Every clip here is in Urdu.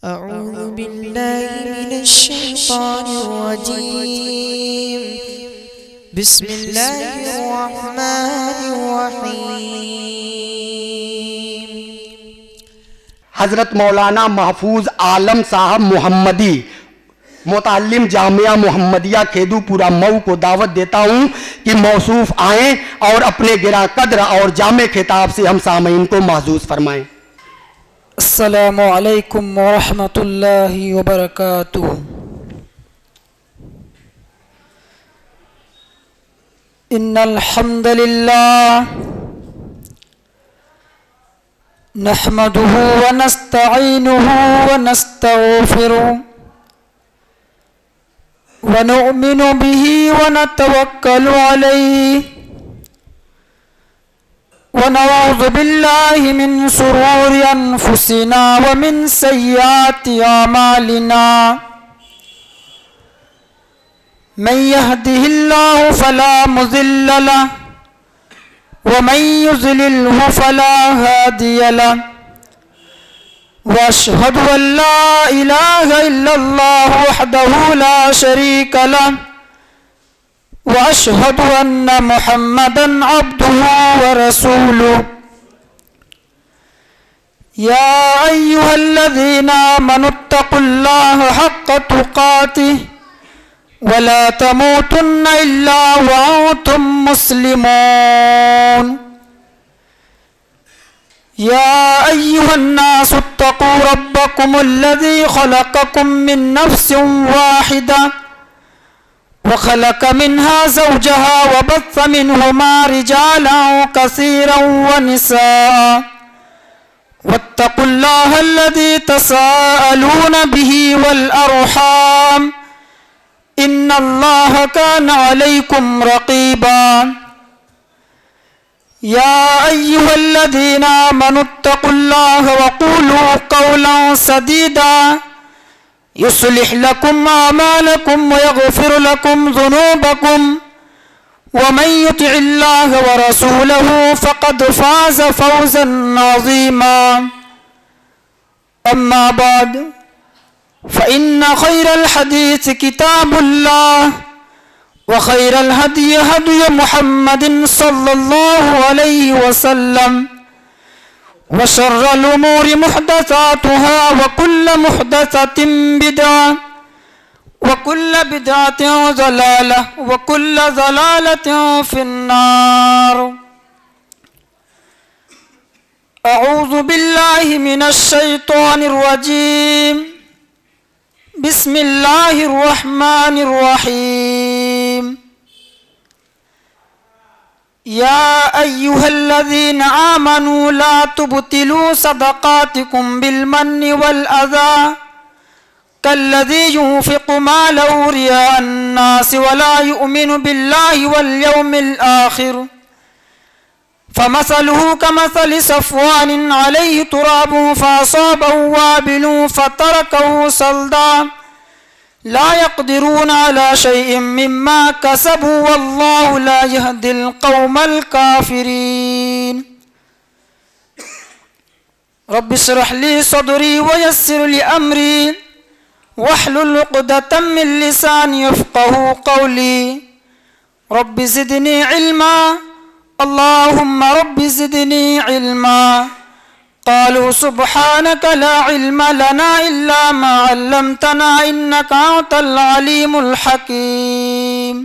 أعوذ بالله من الشيطان الرجيم بسم الله الرحمن الرحيم۔ حضرت مولانا محفوظ عالم صاحب محمدی متعلم جامعہ محمدیہ کھیدو پورا مئو کو دعوت دیتا ہوں کہ موصوف آئیں اور اپنے گراں قدر اور جامع خطاب سے ہم سامعین کو محظوظ فرمائیں۔ السلام علیکم ورحمۃ اللہ وبرکاتہ۔ ان الحمد للہ نحمده ونستعینه ونستغفره ونؤمن به ونتوکل علیہ ونعوذ باللہ من شرور انفسنا ومن سیئات اعمالنا من يهده الله فلا مضل له ومن يضلل فلا هادي له واشهد ان لا اله الا الله وحده لا شريك له واشهد ان محمدا عبده ورسوله يا ايها الذين امنوا اتقوا الله حق تقاته ولا تموتن الا وانتم مسلمون يا ايها الناس اتقوا ربكم الذي خلقكم من نفس واحده وخلق منها زوجها وبث منهما رجالا كثيرا ونساء واتقوا الله الذي تساءلون به والأرحام إن الله كان عليكم رقيبا يا أيها الذين آمنوا اتقوا الله وقولوا قولا سديدا يصلح لكم أعمالكم ويغفر لكم ذنوبكم ومن يطع الله ورسوله فقد فاز فوزا عظيما أما بعد فإن خير الحديث كتاب الله وخير الهدي هدي محمد صلى الله عليه وسلم وشر الأمور محدثاتها وكل محدثة بدعة وكل بدعة ضلالة وكل ضلالة في النار۔ أعوذ بالله من الشيطان الرجيم بسم الله الرحمن الرحيم۔ يا أيها الذين آمنوا لا تبطلوا صدقاتكم بالمن والأذى كالذي ينفق ماله رياء الناس ولا يؤمن بالله واليوم الآخر فمثله كمثل صفوان عليه تراب فأصابه وابل فتركه صلدا لا يقدرون على شيء مما كسبوا والله لا يهدي القوم الكافرين۔ رب اشرح لي صدري ويسر لي أمري واحلل عقدة من لساني يفقهوا قولي رب زدني علما اللهم رب زدني علما۔ قالوا سبحانك لا علم لنا إلا ما علمتنا إنك أنت العليم الحكيم۔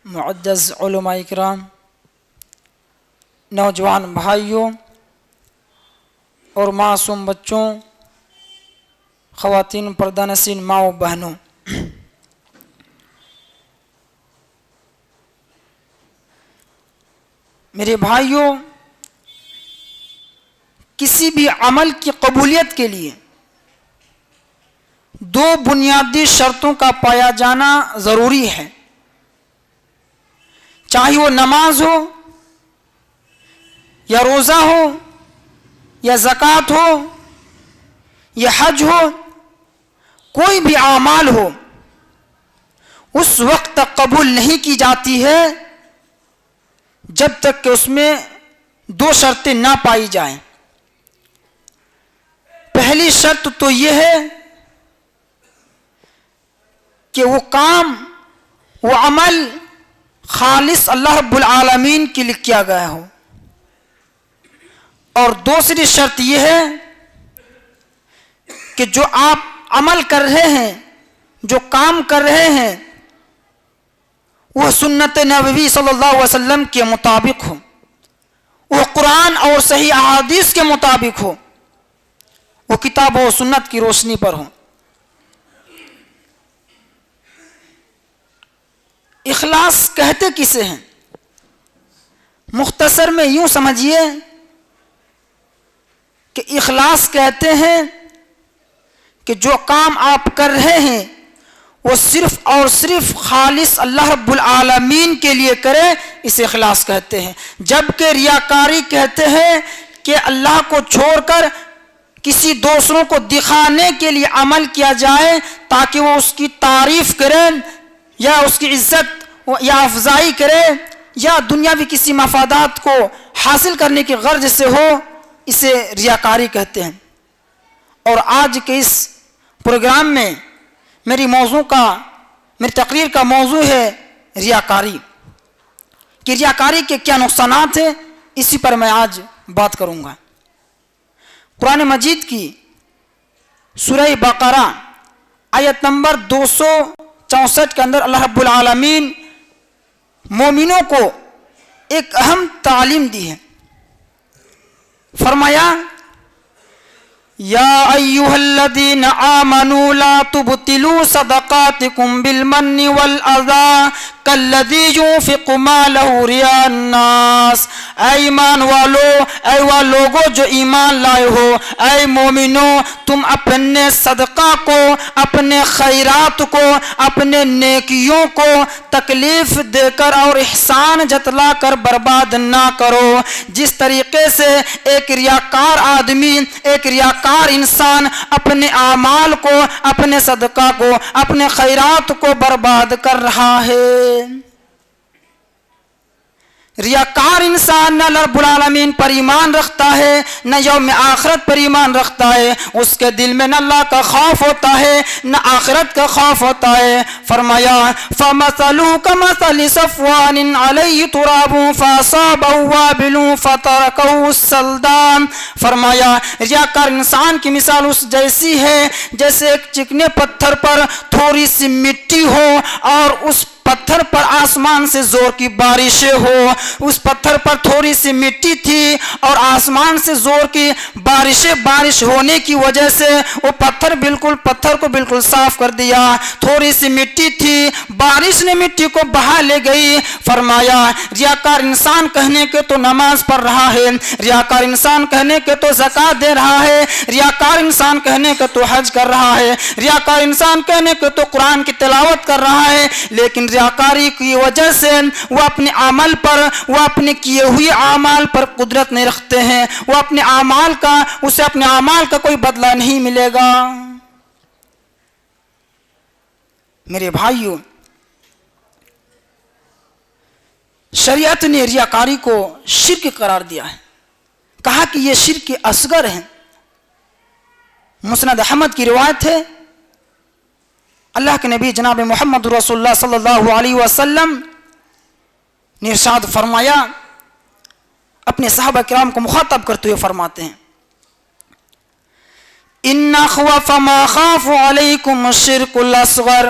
معزز علماء اکرام، نوجوان بھائیوں اور معصوم بچوں، خواتین پردہ نشین ماؤں بہنوں، میرے بھائیوں، کسی بھی عمل کی قبولیت کے لیے دو بنیادی شرطوں کا پایا جانا ضروری ہے، چاہے وہ نماز ہو یا روزہ ہو یا زکوٰۃ ہو یا حج ہو، کوئی بھی اعمال ہو، اس وقت تک قبول نہیں کی جاتی ہے جب تک کہ اس میں دو شرطیں نہ پائی جائیں۔ شرط تو یہ ہے کہ وہ کام، وہ عمل خالص اللہ رب العالمین کے لیے کیا گیا ہو، اور دوسری شرط یہ ہے کہ جو آپ عمل کر رہے ہیں، جو کام کر رہے ہیں، وہ سنت نبوی صلی اللہ علیہ وسلم کے مطابق ہو، وہ قرآن اور صحیح احادیث کے مطابق ہو، وہ کتاب و سنت کی روشنی پر ہو۔ اخلاص کہتے کسے ہیں؟ مختصر میں یوں سمجھیے کہ اخلاص کہتے ہیں کہ جو کام آپ کر رہے ہیں وہ صرف اور صرف خالص اللہ رب العالمین کے لیے کرے، اسے اخلاص کہتے ہیں۔ جبکہ ریاکاری کہتے ہیں کہ اللہ کو چھوڑ کر کسی دوسروں کو دکھانے کے لیے عمل کیا جائے تاکہ وہ اس کی تعریف کرے یا اس کی عزت یا افزائی کرے یا دنیاوی کسی مفادات کو حاصل کرنے کی غرض سے ہو، اسے ریاکاری کہتے ہیں۔ اور آج کے اس پروگرام میں میری تقریر کا موضوع ہے ریاکاری، کہ ریاکاری کے کیا نقصانات ہیں، اسی پر میں آج بات کروں گا۔ قرآن مجید کی سورہ بقرہ آیت نمبر 264 کے اندر اللہ رب العالمین مومنوں کو ایک اہم تعلیم دی ہے۔ فرمایا یا ایھا الذین آمنوا لا تبطلوا صدقاتکم بالمن والاذی کالذی ينفق مالہ رئاء الناس۔ اے ایمان والو، اے وہ لوگوں جو ایمان لائے ہو، اے مومنو، تم اپنے صدقہ کو، اپنے خیرات کو، اپنے نیکیوں کو تکلیف دے کر اور احسان جتلا کر برباد نہ کرو۔ جس طریقے سے ایک ریاکار آدمی، ایک ریاکار انسان اپنے اعمال کو، اپنے صدقہ کو، اپنے خیرات کو برباد کر رہا ہے۔ ریاکار انسان نہ رب العالمین پر ایمان رکھتا ہے، نہ یوم آخرت پر ایمان رکھتا ہے، اس کے دل میں نہ اللہ کا خوف ہوتا ہے نہ آخرت کا خوف ہوتا ہے۔ فرمایا فَمَثَلُهُ كَمَثَلِ صَفْوَانٍ عَلَيْهِ تُرَابٌ فَأَصَابَهُ وَابِلٌ فَتَرَكَهُ صَلْدًا۔ فرمایا ریاکار انسان کی مثال اس جیسی ہے جیسے ایک چکنے پتھر پر تھوڑی سی مٹی ہو اور اس پتھر پر آسمان سے زور کی بارشیں ہو۔ اس پتھر پر تھوڑی سی مٹی تھی اور آسمان سے زور کی بارش ہونے کی وجہ سے وہ پتھر کو بالکل صاف کر دیا۔ تھوڑی سی مٹی تھی، بارش نے مٹی کو بہا لے گئی۔ فرمایا ریاکار انسان کہنے کے تو نماز پڑھ رہا ہے، ریاکار انسان کہنے کے تو زکوٰۃ دے رہا ہے، ریاکار انسان کہنے کے تو حج کر رہا ہے، ریاکار انسان کہنے کے تو قرآن کی تلاوت کر رہا ہے، لیکن ریاکاری کی وجہ سے وہ اپنے عمل پر، وہ اپنے کیے ہوئے اعمال پر قدرت نہیں رکھتے ہیں، وہ اسے اپنے اعمال کا کوئی بدلہ نہیں ملے گا۔ میرے بھائیوں، شریعت نے ریاکاری کو شرک قرار دیا ہے، کہا کہ یہ شرک اصغر ہے۔ مسند احمد کی روایت ہے، اللہ کے نبی جناب محمد رسول اللہ صلی اللہ علیہ وسلم نے ارشاد فرمایا، اپنے صحابہ کرام کو مخاطب کرتے ہوئے فرماتے ہیں، ان اخوف ما خاف علیکم الشرک الاصغر۔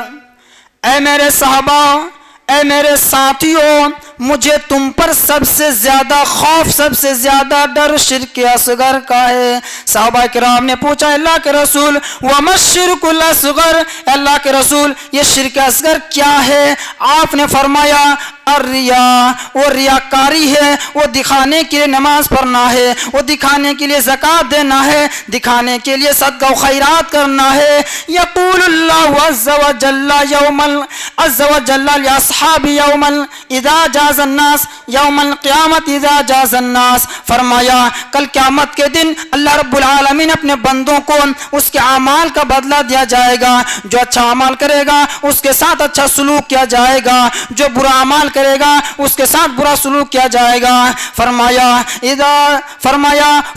اے میرے صحابہ، اے میرے ساتھیوں، مجھے تم پر سب سے زیادہ خوف، سب سے زیادہ ڈر شرک اصغر کا ہے۔ صحابہ کرام نے پوچھا، اللہ کے رسول وما الشرک الاصغر، اللہ کے رسول یہ شرک اصغر کیا ہے؟ آپ نے فرمایا الریا، وہ ریاکاری ہے، وہ دکھانے کے لیے نماز پڑھنا ہے، وہ دکھانے کے لیے زکوٰۃ دینا ہے، دکھانے کے لیے صدقہ و خیرات کرنا ہے۔ یقول اللہ عز وجل لاصحاب یوم اذا جاز الناس یوم القیامت اذا جاز الناس۔ فرمایا کل قیامت کے دن اللہ رب العالمین اپنے بندوں کو اس کے اعمال کا بدلہ دیا جائے گا۔ جو اچھا عمل کرے گا اس کے ساتھ اچھا سلوک کیا جائے گا، جو برا عمل کرے گا اس کے ساتھ برا سلوک کیا جائے گا. فرمایا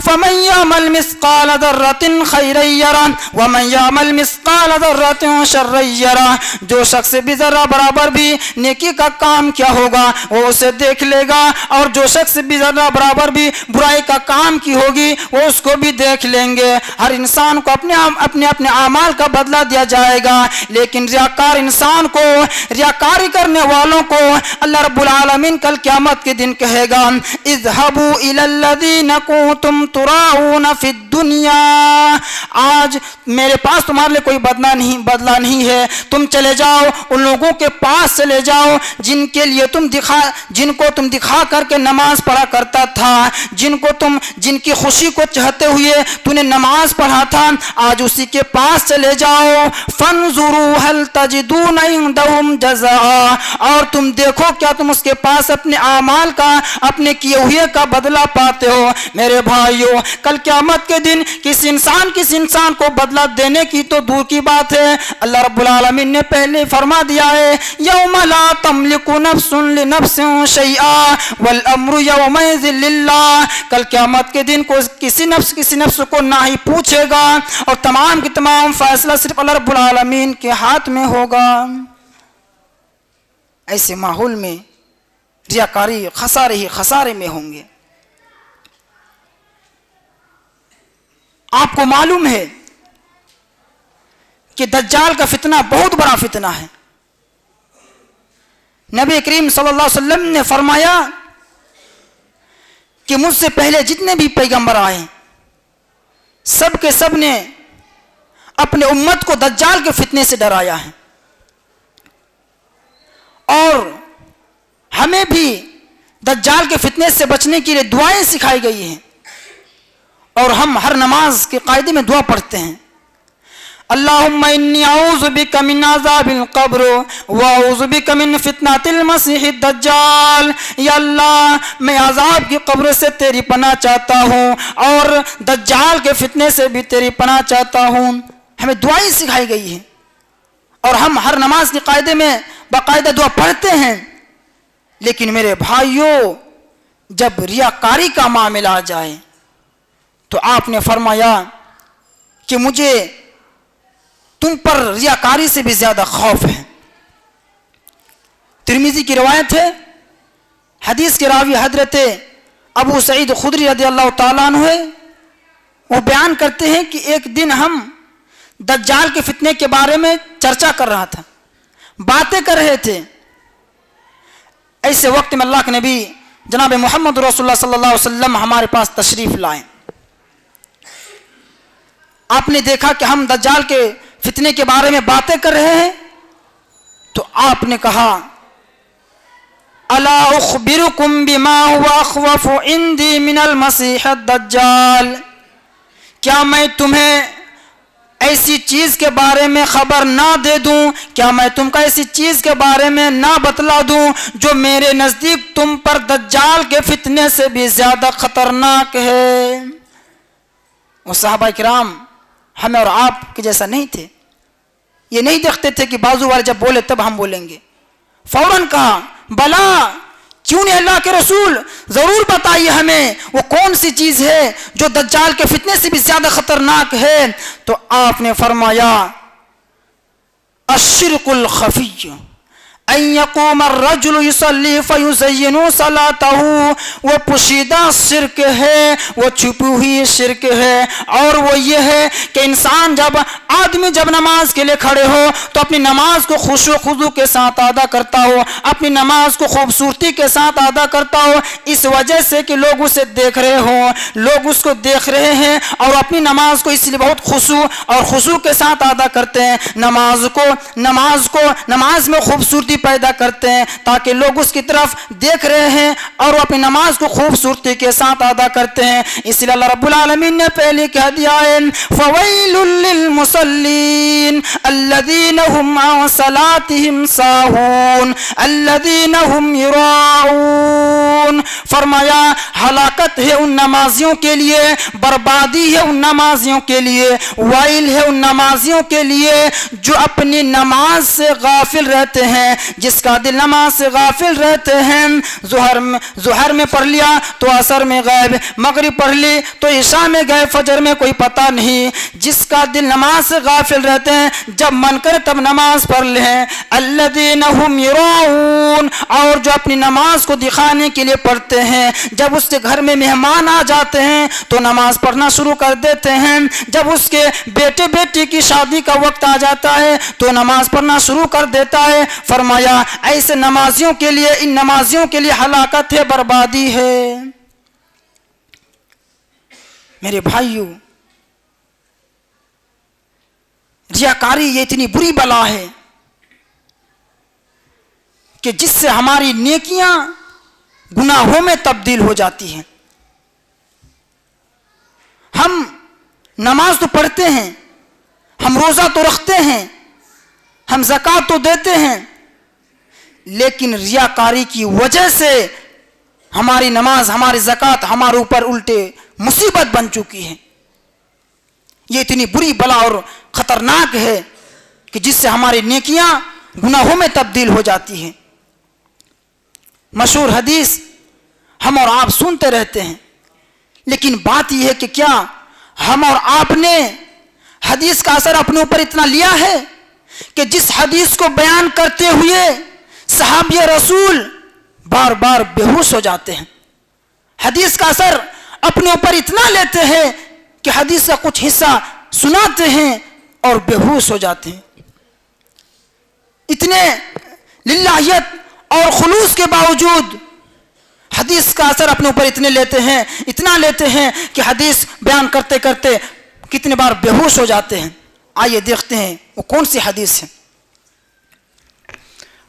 فَمَن يَعْمَلْ مِثْقَالَ ذَرَّةٍ خَيْرًا يَرَهُ وَمَن يَعْمَلْ مِثْقَالَ ذَرَّةٍ شَرًّا يَرَهُ. جو شخص بھی ذرہ برابر بھی نیکی کا کام کیا ہوگا وہ اسے دیکھ لے گا، اور جو شخص بھی ذرہ برابر بھی برائی کا کام کی ہوگی وہ اس کو بھی دیکھ لیں گے. ہر انسان کو اپنے اعمال کا بدلہ دیا جائے گا، لیکن ریاکار انسان کو، ریاکاری کرنے والوں کو اللہ رب العالمین کل قیامت کے دن کہے گا اذهبوا الى الذين كنتم تراؤون في الدنيا. آج میرے پاس تمہارے لیے کوئی بدلہ نہیں ہے، تم چلے جاؤ ان لوگوں کے پاس چلے جاؤ جن کو تم دکھا کر کے نماز پڑھا کرتا تھا، جن کی خوشی کو چاہتے ہوئے تو نے نماز پڑھا تھا، آج اسی کے پاس چلے جاؤ. فانظروا هل تجدون عندهم جزاء. اور تم دیکھو کیا تم اس کے پاس اپنے اعمال کا، اپنے کیے ہوئے کا بدلہ پاتے ہو. میرے بھائیوں، کل قیامت کے دن کس انسان کو بدلہ دینے کی تو دور کی بات ہے، اللہ رب العالمین نے پہلے فرما دیا ہے یوم لا تملک نفس لنفس شیئا والامر یومئذ للہ. کل قیامت کے دن کو کسی نفس کو نہ ہی پوچھے گا، اور تمام کی تمام فیصلہ صرف اللہ رب العالمین کے ہاتھ میں ہوگا. ایسے ماحول میں ریاکاری خسارے ہی خسارے میں ہوں گے. آپ کو معلوم ہے کہ دجال کا فتنہ بہت بڑا فتنہ ہے. نبی کریم صلی اللہ علیہ وسلم نے فرمایا کہ مجھ سے پہلے جتنے بھی پیغمبر آئے سب کے سب نے اپنے امت کو دجال کے فتنے سے ڈرایا ہے، اور ہمیں بھی دجال کے فتنے سے بچنے کے لیے دعائیں سکھائی گئی ہیں، اور ہم ہر نماز کے قاعدے میں دعا پڑھتے ہیں اللہم انی اعوذ بک من عذاب القبر واعوذ بک من فتنۃ المسیح الدجال. یا اللہ میں عذاب کی قبر سے تیری پناہ چاہتا ہوں اور دجال کے فتنے سے بھی تیری پناہ چاہتا ہوں. ہمیں دعائیں سکھائی گئی ہیں اور ہم ہر نماز کے قاعدے میں باقاعدہ دعا پڑھتے ہیں. لیکن میرے بھائیوں، جب ریاکاری کا معاملہ آ جائے تو آپ نے فرمایا کہ مجھے تم پر ریاکاری سے بھی زیادہ خوف ہے. ترمذی کی روایت ہے، حدیث کے راوی حضرت ابو سعید خدری رضی اللہ تعالیٰ عنہ ہے. وہ بیان کرتے ہیں کہ ایک دن ہم دجال کے فتنے کے بارے میں چرچا کر رہا تھا، باتیں کر رہے تھے. ایسے وقت میں اللہ کے نبی جناب محمد رسول اللہ صلی اللہ علیہ وسلم ہمارے پاس تشریف لائے. آپ نے دیکھا کہ ہم دجال کے فتنے کے بارے میں باتیں کر رہے ہیں تو آپ نے کہا الا اخبرکم بما هو اخوف عندي من المسیح الدجال. کیا میں تمہیں ایسی چیز کے بارے میں خبر نہ دے دوں، کیا میں تم کو ایسی چیز کے بارے میں نہ بتلا دوں جو میرے نزدیک تم پر دجال کے فتنے سے بھی زیادہ خطرناک ہے. وہ صحابہ کرام ہمیں اور آپ کے جیسا نہیں تھے، یہ نہیں دیکھتے تھے کہ بازو والے جب بولے تب ہم بولیں گے. فوراً کہا بلا، کیوں نہیں اللہ کے رسول، ضرور بتائیے ہمیں وہ کون سی چیز ہے جو دجال کے فتنے سے بھی زیادہ خطرناک ہے. تو آپ نے فرمایا الشرک الخفی ان یقوم الرجل یصلی فیزین صلاتہ. وہ پوشیدہ شرک ہے، وہ چھپی ہوئی شرک ہے، اور وہ یہ ہے کہ انسان آدمی جب نماز کے لیے کھڑے ہو تو اپنی نماز کو خشوع و خضوع کے ساتھ ادا کرتا ہو، اپنی نماز کو خوبصورتی کے ساتھ ادا کرتا ہو، اس وجہ سے کہ لوگ اسے دیکھ رہے ہوں، لوگ اس کو دیکھ رہے ہیں اور اپنی نماز کو اس لیے بہت خشوع کے ساتھ ادا کرتے ہیں. نماز میں خوبصورتی پیدا کرتے ہیں تاکہ لوگ اس کی طرف دیکھ رہے ہیں اور وہ اپنی نماز کو خوبصورتی کے ساتھ ادا کرتے ہیں. اس لیے اللہ رب العالمین نے پہلے کہہ دیا ہے فویل للمصلین الضالين الذين هم عن صلاتهم ساهون الذين هم يراءون. فرمایا ہلاکت ہے ان نمازیوں کے لیے، بربادی ہے ان نمازیوں کے لیے، وائل ہے ان نمازیوں کے لیے جو اپنی نماز سے غافل رہتے ہیں، جس کا دل نماز سے غافل رہتے ہیں. ظہر میں پڑھ لیا تو عصر میں غائب، مغرب پڑھ لی تو عشاء میں گئے، فجر میں کوئی پتہ نہیں. جس کا دل نماز سے غافل رہتے ہیں جب من کرے تب نماز پڑھ لیں. الذین هم یراؤون، اور جو اپنی نماز کو دکھانے کے لیے پڑھتے ہیں، جب اس کے گھر میں مہمان آ جاتے ہیں تو نماز پڑھنا شروع کر دیتے ہیں، جب اس کے بیٹے بیٹی کی شادی کا وقت آ جاتا ہے تو نماز پڑھنا شروع کر دیتا ہے. فرمایا ایسے نمازیوں کے لیے، ان نمازیوں کے لیے ہلاکت ہے، بربادی ہے. میرے بھائیوں، ریاکاری یہ اتنی بری بلا ہے کہ جس سے ہماری نیکیاں گناہوں میں تبدیل ہو جاتی ہیں. ہم نماز تو پڑھتے ہیں، ہم روزہ تو رکھتے ہیں، ہم زکوٰۃ تو دیتے ہیں، لیکن ریاکاری کی وجہ سے ہماری نماز، ہماری زکوٰۃ ہمارے اوپر الٹے مصیبت بن چکی ہے. یہ اتنی بری بلا اور خطرناک ہے کہ جس سے ہماری نیکیاں گناہوں میں تبدیل ہو جاتی ہیں. مشہور حدیث ہم اور آپ سنتے رہتے ہیں، لیکن بات یہ ہے کہ کیا ہم اور آپ نے حدیث کا اثر اپنے اوپر اتنا لیا ہے کہ جس حدیث کو بیان کرتے ہوئے صحابی رسول بار بار بے ہوش ہو جاتے ہیں، حدیث کا اثر اپنے اوپر اتنا لیتے ہیں کہ حدیث کا کچھ حصہ سناتے ہیں اور بے ہوش ہو جاتے ہیں. اتنے للہیت اور خلوص کے باوجود حدیث کا اثر اپنے اوپر اتنے لیتے ہیں، اتنا لیتے ہیں کہ حدیث بیان کرتے کرتے کتنے بار بے ہوش ہو جاتے ہیں. آئیے دیکھتے ہیں وہ کون سی حدیث ہے.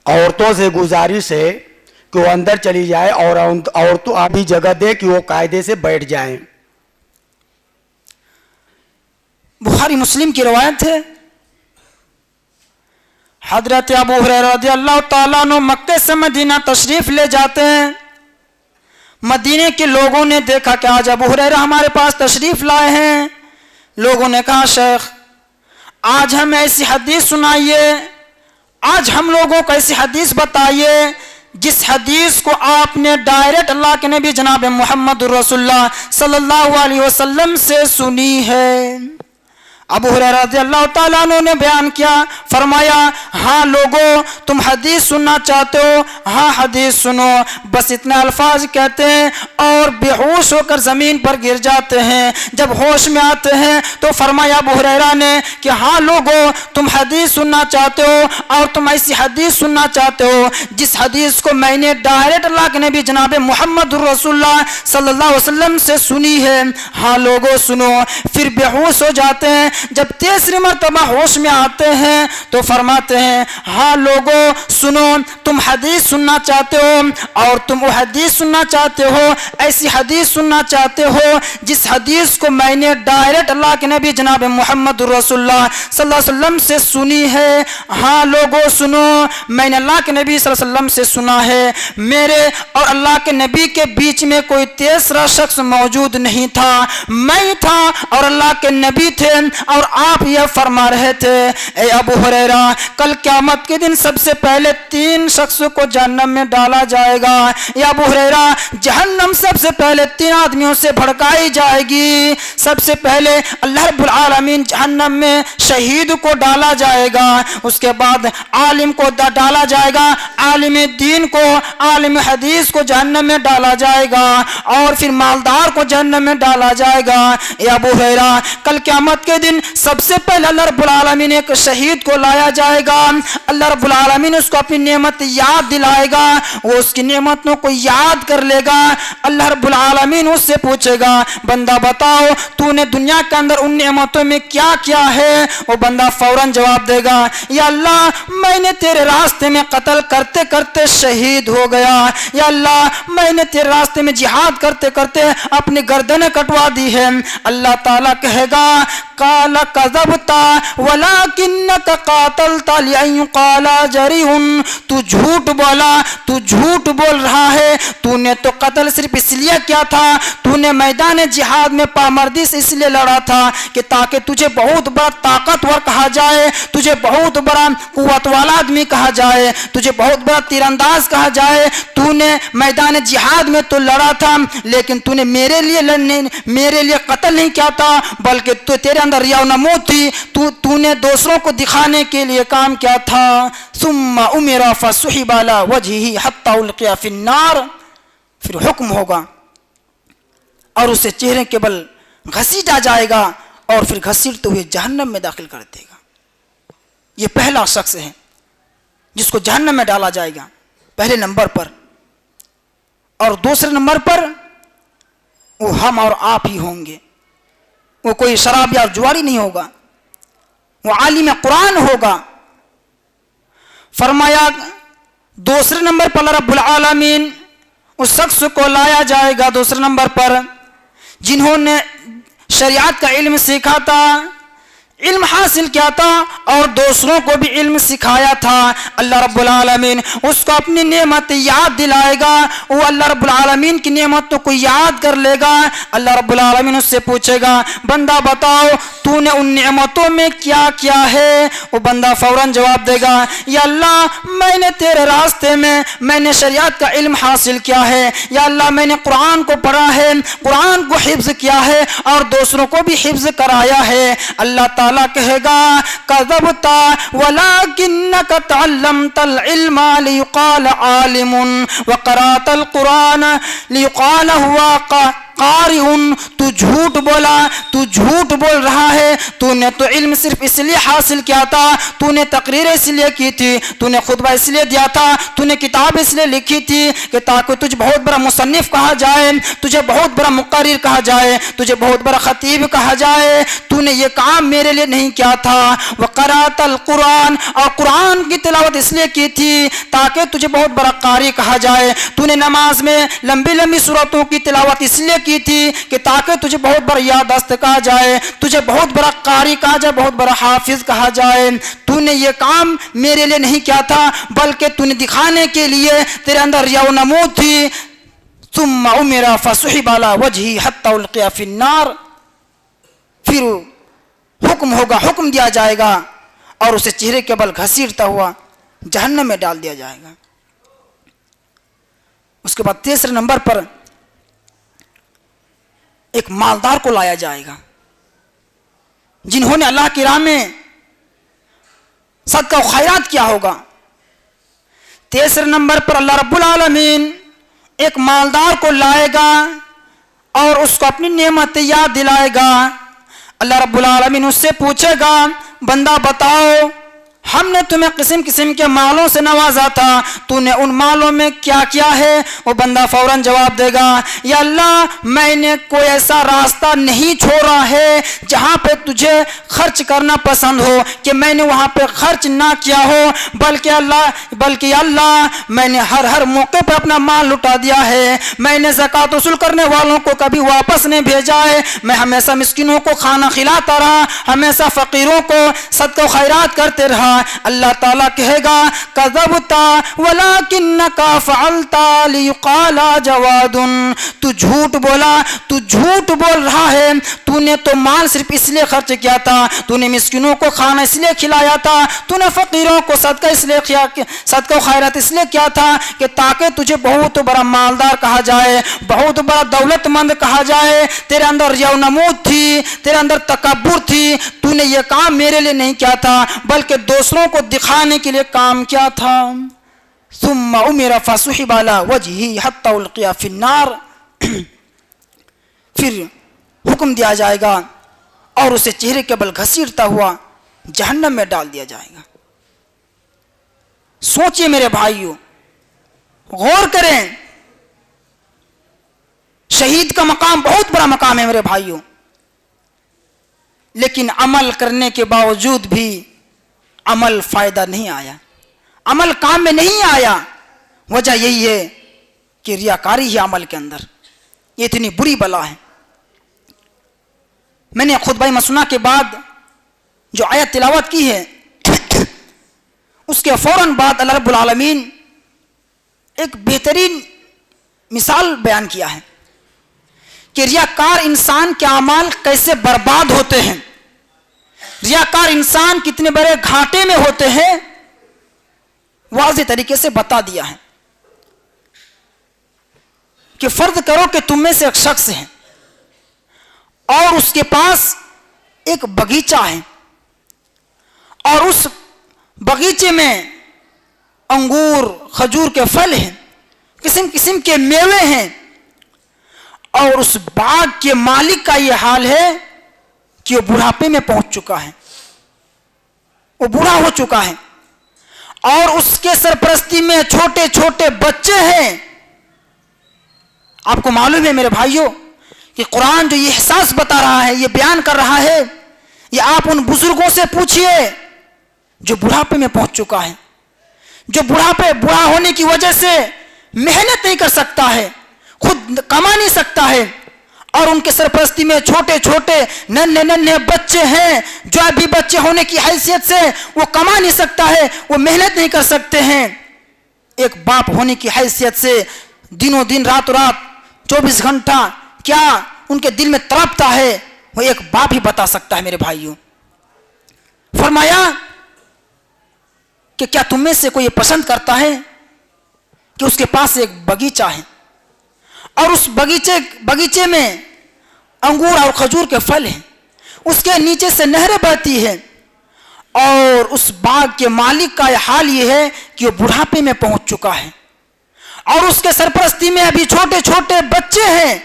عورتوں سے گزارش ہے کہ وہ اندر چلی جائے اور عورتوں آبی جگہ دے کہ وہ قاعدے سے بیٹھ جائیں. بخاری مسلم کی روایت ہے. حضرت ابو ہریرہ رضی اللہ تعالیٰ عنہ مکے سے مدینہ تشریف لے جاتے ہیں. مدینے کے لوگوں نے دیکھا کہ آج ابو ہریرہ ہمارے پاس تشریف لائے ہیں. لوگوں نے کہا شیخ آج ہمیں ایسی حدیث سنائیے، آج ہم لوگوں کو ایسی حدیث بتائیے جس حدیث کو آپ نے ڈائریکٹ اللہ کے نبی جناب محمد رسول اللہ صلی اللہ علیہ وسلم سے سنی ہے. ابو ہریرہ رضی اللہ تعالیٰ عنہ نے بیان کیا، فرمایا ہاں لوگوں تم حدیث سننا چاہتے ہو، ہاں حدیث سنو. بس اتنے الفاظ کہتے ہیں اور بے ہوش ہو کر زمین پر گر جاتے ہیں. جب ہوش میں آتے ہیں تو فرمایا ابو ہریرہ نے کہ ہاں لوگوں تم حدیث سننا چاہتے ہو اور تم ایسی حدیث سننا چاہتے ہو جس حدیث کو میں نے ڈائریکٹ اللہ کے نبی جناب محمد رسول اللہ صلی اللہ علیہ وسلم سے سنی ہے. ہاں لوگوں سنو. پھر بے ہوش ہو جاتے ہیں. جب تیسری مرتبہ ہوش میں آتے ہیں تو فرماتے ہیں ہاں لوگوں سنو، تم حدیث سننا چاہتے ہو اور تم وہ حدیث سننا چاہتے ہو، ایسی حدیث سننا چاہتے ہو جس حدیث کو میں نے ڈائریکٹ اللہ کے نبی جناب محمد رسول اللہ صلی اللہ علیہ وسلم سے سنی ہے. ہاں لوگوں سنو، میں نے اللہ کے نبی صلی اللہ علیہ وسلم سے سنا ہے. میرے اور اللہ کے نبی کے بیچ میں کوئی تیسرا شخص موجود نہیں تھا، میں تھا اور اللہ کے نبی تھے اور آپ یہ فرما رہے تھے اے ابو ہریرہ کل قیامت کے دن سب سے پہلے 3 شخصوں کو جہنم میں ڈالا جائے گا. یا ابو ہریرہ جہنم سب سے پہلے 3 آدمیوں سے بھڑکائی جائے گی. سب سے پہلے اللہ رب العالمین جہنم میں شہید کو ڈالا جائے گا، اس کے بعد عالم کو ڈالا جائے گا، عالم دین کو، عالم حدیث کو جہنم میں ڈالا جائے گا اور پھر مالدار کو جہنم میں ڈالا جائے گا. اے ابو ہریرہ کل قیامت کے دن سب سے پہلے اللہ رب العالمین ایک شہید کو لایا جائے گا. اللہ رب العالمین اس کو اپنی نعمت یاد دلائے گا، وہ اس کی نعمتوں کو یاد کر لے گا. اللہ رب العالمین اس سے پوچھے گا بندہ بتاؤ تو نے دنیا کے اندر ان نعمتوں میں کیا کیا ہے؟ وہ بندہ فوراً جواب دے گا یا اللہ میں نے تیرے راستے میں قتل کرتے کرتے شہید ہو گیا، یا اللہ میں نے تیرے راستے میں جہاد کرتے کرتے اپنی گردنیں کٹوا دی ہے. اللہ تعالیٰ کہے گا لکذبت ولکنک قاتلت لأن یقال جریح. تو جھوٹ بولا، تو جھوٹ بول رہا ہے، تو نے تو قتل صرف اس لیے کیا تھا، تو نے میدان جہاد میں پامردی سے اس لیے لڑا تھا کہ تاکہ تجھے بہت بڑا طاقتور کہا جائے، تجھے بہت بڑا قوت والا آدمی کہا جائے، تجھے بہت بڑا تیر انداز کہا جائے. تو نے میدان جہاد میں تو لڑا تھا، لیکن تو نے میرے لیے قتل نہیں کیا تھا، بلکہ تو تیرے اندر ریاء و نمود تھی، تو نے دوسروں کو دکھانے کے لیے کام کیا تھا. ثم امر فسحب على وجهه حتى القي في النار. پھر حکم ہوگا اور اسے چہرے کے بل گھسیٹا جائے گا اور پھر گھسیٹتے ہوئے جہنم میں داخل کر دے گا. یہ پہلا شخص ہے جس کو جہنم میں ڈالا جائے گا پہلے نمبر پر. اور دوسرے نمبر پر وہ ہم اور آپ ہی ہوں گے. وہ کوئی شراب یا جواری نہیں ہوگا، وہ عالم قرآن ہوگا. فرمایا دوسرے نمبر پر رب العالمین اس شخص کو لایا جائے گا دوسرے نمبر پر جنہوں نے شریعت کا علم سیکھا تھا، علم حاصل کیا تھا اور دوسروں کو بھی علم سکھایا تھا. اللہ رب العالمین اس کو اپنی نعمت یاد دلائے گا، وہ اللہ رب العالمین کی نعمتوں کو یاد کر لے گا. اللہ رب العالمین اس سے پوچھے گا بندہ بتاؤ تو نے ان نعمتوں میں کیا کیا ہے؟ وہ بندہ فوراً جواب دے گا یا اللہ میں نے تیرے راستے میں نے شریعت کا علم حاصل کیا ہے، یا اللہ میں نے قرآن کو پڑھا ہے، قرآن کو حفظ کیا ہے اور دوسروں کو بھی حفظ کرایا ہے. اللہ تعالیٰ کہے گا کذبت ولکنک تعلمت العلم لیقال عالم وقرأت القرآن لیقال ہوا قارئ. تو جھوٹ بولا، تو جھوٹ بول رہا ہے. تو نے تو علم صرف اس لیے حاصل کیا تھا، تو نے تقریر اس لیے کی تھی، تو نے خطبہ اس لیے دیا تھا، تو نے کتاب اس لیے لکھی تھی کہ تاکہ تجھ بہت بڑا مصنف کہا جائے، تجھے بہت بڑا مقرر کہا جائے، تجھے بہت بڑا خطیب کہا جائے. تو نے یہ کام میرے لیے نہیں کیا تھا. وقرأت القرآن اور قرآن کی تلاوت اس لیے کی تھی تاکہ تجھے بہت بڑا قاری کہا جائے. تو نے نماز میں لمبی لمبی سورتوں کی تلاوت اس لیے کی تھی کہ تاکہ تجھے بہت بڑا یادداشت کہا جائے، تجھے بہت بڑا قاری کہا جائے، بہت بڑا حافظ کہا جائے. تو نے یہ کام میرے لیے نہیں کیا تھا بلکہ تو نے دکھانے کے لیے تیرے اندر ریاء و نمود تھی. ثم امر فسحب على وجهه حتى القي في النار. پھر حکم ہوگا، حکم دیا جائے گا اور اسے چہرے کے بل گھسیٹتا ہوا جہنم میں ڈال دیا جائے گا. اس کے بعد تیسرے نمبر پر ایک مالدار کو لایا جائے گا جنہوں نے اللہ کی راہ میں صدقہ و خیرات کیا ہوگا. تیسرے نمبر پر اللہ رب العالمین ایک مالدار کو لائے گا اور اس کو اپنی نعمت یاد دلائے گا. اللہ رب العالمین اس سے پوچھے گا بندہ بتاؤ ہم نے تمہیں قسم قسم کے مالوں سے نوازا تھا، تو نے ان مالوں میں کیا کیا ہے؟ وہ بندہ فوراً جواب دے گا یا اللہ میں نے کوئی ایسا راستہ نہیں چھوڑا ہے جہاں پہ تجھے خرچ کرنا پسند ہو کہ میں نے وہاں پہ خرچ نہ کیا ہو، بلکہ اللہ میں نے ہر موقع پہ اپنا مال لٹا دیا ہے. میں نے زکوٰۃ وصول کرنے والوں کو کبھی واپس نہیں بھیجا ہے. میں ہمیشہ مسکینوں کو کھانا کھلاتا رہا، ہمیشہ فقیروں کو صدقہ و خیرات کرتے رہا. اللہ تعالیٰ کہے گا کذبت ولکنک فعلت لیقال جواد. تو جھوٹ بولا، تو جھوٹ بول رہا ہے. تو نے تو مال صرف اس لیے خرچ کیا تھا، تو نے مسکینوں کو کھانا اس لیے کھلایا تھا، تو نے فقیروں کو صدقہ و خیرات اس لیے کیا تھا کہ تاکہ تجھے بہت بڑا مالدار کہا جائے، بہت بڑا دولت مند کہا جائے. تیرے اندر ریاء و نمود تھی، تیرے اندر تکبر تھی. تو نے یہ کام میرے لیے نہیں کیا تھا بلکہ دوسروں کو دکھانے کے لیے کام کیا تھا. ثم امر فسحب على وجهه حتى القي في النار. پھر حکم دیا جائے گا اور اسے چہرے کے بل گھسیٹتا ہوا جہنم میں ڈال دیا جائے گا. سوچئے میرے بھائیوں، غور کریں، شہید کا مقام بہت بڑا مقام ہے میرے بھائیوں، لیکن عمل کرنے کے باوجود بھی عمل فائدہ نہیں آیا، عمل کام میں نہیں آیا. وجہ یہی ہے کہ ریاکاری ہے عمل کے اندر. یہ اتنی بری بلا ہے. میں نے خطبہ مسنہ کے بعد جو آیت تلاوت کی ہے اس کے فوراً بعد اللہ رب العالمین ایک بہترین مثال بیان کیا ہے کہ ریاکار انسان کے اعمال کیسے برباد ہوتے ہیں، ریاکار انسان کتنے بڑے گھاٹے میں ہوتے ہیں، واضح طریقے سے بتا دیا ہے کہ فرض کرو کہ تم میں سے ایک شخص ہے اور اس کے پاس ایک باغیچہ ہے اور اس باغیچے میں انگور کھجور کے پھل ہیں، قسم قسم کے میوے ہیں، اور اس باغ کے مالک کا یہ حال ہے کہ وہ بڑھاپے میں پہنچ چکا ہے، وہ بوڑھا ہو چکا ہے، اور اس کے سرپرستی میں چھوٹے چھوٹے بچے ہیں۔ آپ کو معلوم ہے میرے بھائیوں کہ قرآن جو یہ احساس بتا رہا ہے، یہ بیان کر رہا ہے، یہ آپ ان بزرگوں سے پوچھئے جو بڑھاپے میں پہنچ چکا ہے، جو بوڑھا ہونے کی وجہ سے محنت نہیں کر سکتا ہے، خود کما نہیں سکتا ہے، اور ان کے سرپرستی میں چھوٹے چھوٹے ننھے بچے ہیں جو ابھی بچے ہونے کی حیثیت سے وہ کما نہیں سکتا ہے، وہ محنت نہیں کر سکتے ہیں۔ ایک باپ ہونے کی حیثیت سے دنوں دن رات 24 گھنٹہ کیا ان کے دل میں تڑپتا ہے، وہ ایک باپ ہی بتا سکتا ہے میرے بھائیوں۔ فرمایا کہ کیا تم میں سے کوئی یہ پسند کرتا ہے کہ اس کے پاس ایک باغیچہ ہے اور اس باغیچے میں انگور اور کھجور کے پھل ہیں، اس کے نیچے سے نہریں بہتی ہیں، اور اس باغ کے مالک کا یہ حال یہ ہے کہ وہ بڑھاپے میں پہنچ چکا ہے، اور اس کے سرپرستی میں ابھی چھوٹے چھوٹے بچے ہیں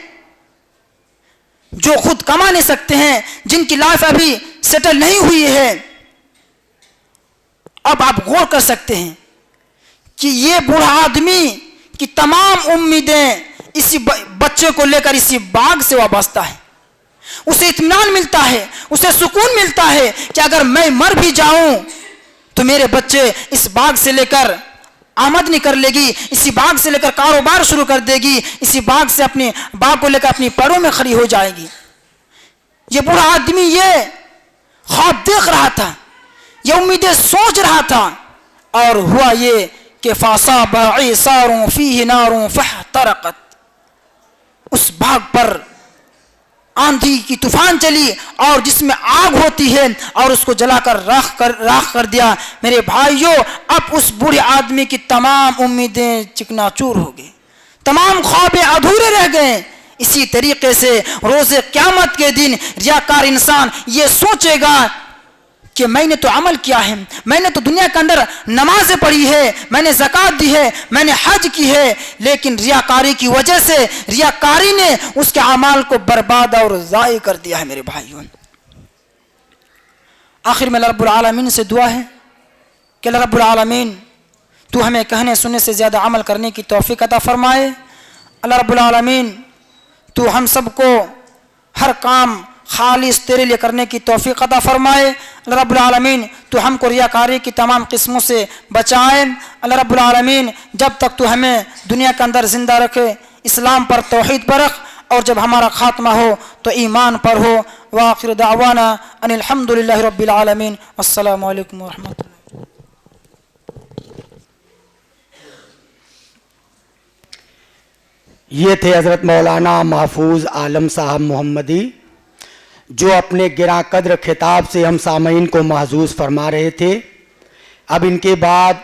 جو خود کما نہیں سکتے ہیں، جن کی لائف ابھی سیٹل نہیں ہوئی ہے۔ اب آپ غور کر سکتے ہیں کہ یہ بوڑھا آدمی کی تمام امیدیں اسی بچے کو لے کر اسی باغ سے وابستہ ہے، اسے اطمینان ملتا ہے، اسے سکون ملتا ہے کہ اگر میں مر بھی جاؤں تو میرے بچے اس باغ سے لے کر آمدنی کر لے گی، اسی باغ سے لے کر کاروبار شروع کر دے گی، اسی باغ سے اپنے باغ کو لے کر اپنی پیروں میں کھڑی ہو جائے گی۔ یہ بوڑھا آدمی یہ خواب دیکھ رہا تھا، یہ امیدیں سوچ رہا تھا، اور ہوا یہ کہ فَأَصَابَ عِصَارٌ فِيهِ نَارٌ فَاحْتَرَقَتْ، اس باغ پر آندھی کی طوفان چلی اور جس میں آگ ہوتی ہے اور اس کو جلا کر راکھ کر دیا۔ میرے بھائیوں، اب اس بوڑھے آدمی کی تمام امیدیں چکنا چور ہو گئی، تمام خوابیں ادھورے رہ گئے۔ اسی طریقے سے روز قیامت کے دن ریاکار انسان یہ سوچے گا کہ میں نے تو عمل کیا ہے، میں نے تو دنیا کے اندر نمازیں پڑھی ہے، میں نے زکوٰۃ دی ہے، میں نے حج کی ہے، لیکن ریاکاری کی وجہ سے ریاکاری نے اس کے اعمال کو برباد اور ضائع کر دیا ہے۔ میرے بھائیوں، آخر میں اللہ رب العالمین سے دعا ہے کہ اللہ رب العالمین تو ہمیں کہنے سننے سے زیادہ عمل کرنے کی توفیق عطا فرمائے۔ اللہ رب العالمین تو ہم سب کو ہر کام خالص تیرے لیے کرنے کی توفیق عطا فرمائے۔ اللہ رب العالمین تو ہم کو ریاکاری کی تمام قسموں سے بچائے۔ اللہ رب العالمین جب تک تو ہمیں دنیا کے اندر زندہ رکھے اسلام پر، توحید پر رکھ، اور جب ہمارا خاتمہ ہو تو ایمان پر ہو۔ وآخر دعوانا ان الحمد للہ رب العالمین۔ السلام علیکم ورحمۃ اللہ۔ یہ تھے حضرت مولانا محفوظ عالم صاحب محمدی، جو اپنے گراں قدر خطاب سے ہم سامعین کو محظوظ فرما رہے تھے۔ اب ان کے بعد